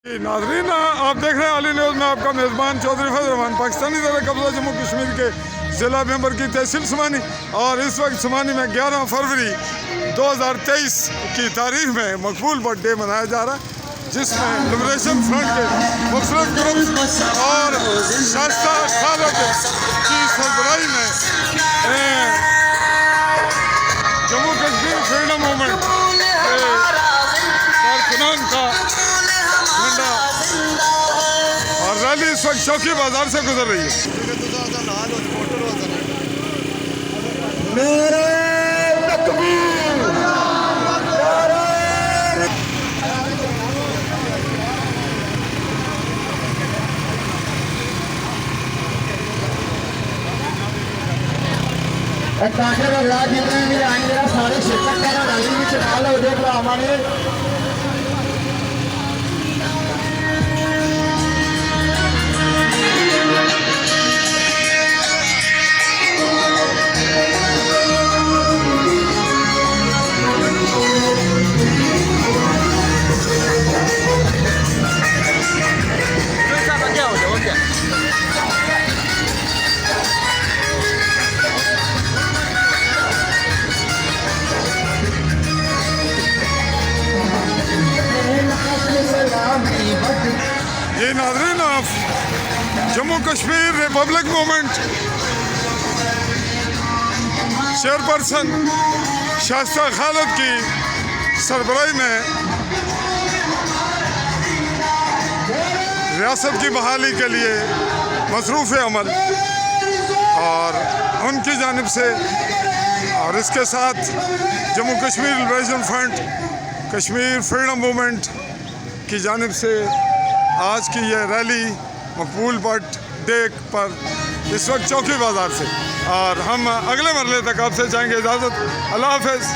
नाजरीन, आप देख रहे हैं आली न्यूज़ में आपका मेज़बान चौधरी फजल रहमान। पाकिस्तानी ज़र कब्ज़ा जम्मू कश्मीर के ज़िला मेंबर की तहसील समानी और इस वक्त समानी में 11 फरवरी 2023 की तारीख में मकबूल बर्थडे मनाया जा रहा है, जिसमें लिबरेशन फ्रंट के मुख्तलिफ ग्रुप्स और शास्ता खालद की सरबराही में जम्मू कश्मीर फ्रीडम मूवमेंट कारकुनान का झंडा और रैली इस वक्त चौकी बाजार से गुजर रही है। मेरे तकबीर ताकि राज जितने भी आएंगे सारे शिक्षक का रैली में चला लो। देख लो हमारे ये नाज़रीन, आप Jammu Kashmir republic movement chairperson Shasta Khalid की सरबराही में रियासत की बहाली के लिए मसरूफ़ अमल और उनकी जानिब से और इसके साथ Jammu Kashmir liberation front Kashmir freedom movement की जानिब से आज की यह रैली मकबूल बर्थडे पर इस वक्त चौकी बाज़ार से, और हम अगले मरले तक आपसे चाहेंगे इजाज़त। अल्लाह हाफ़िज़।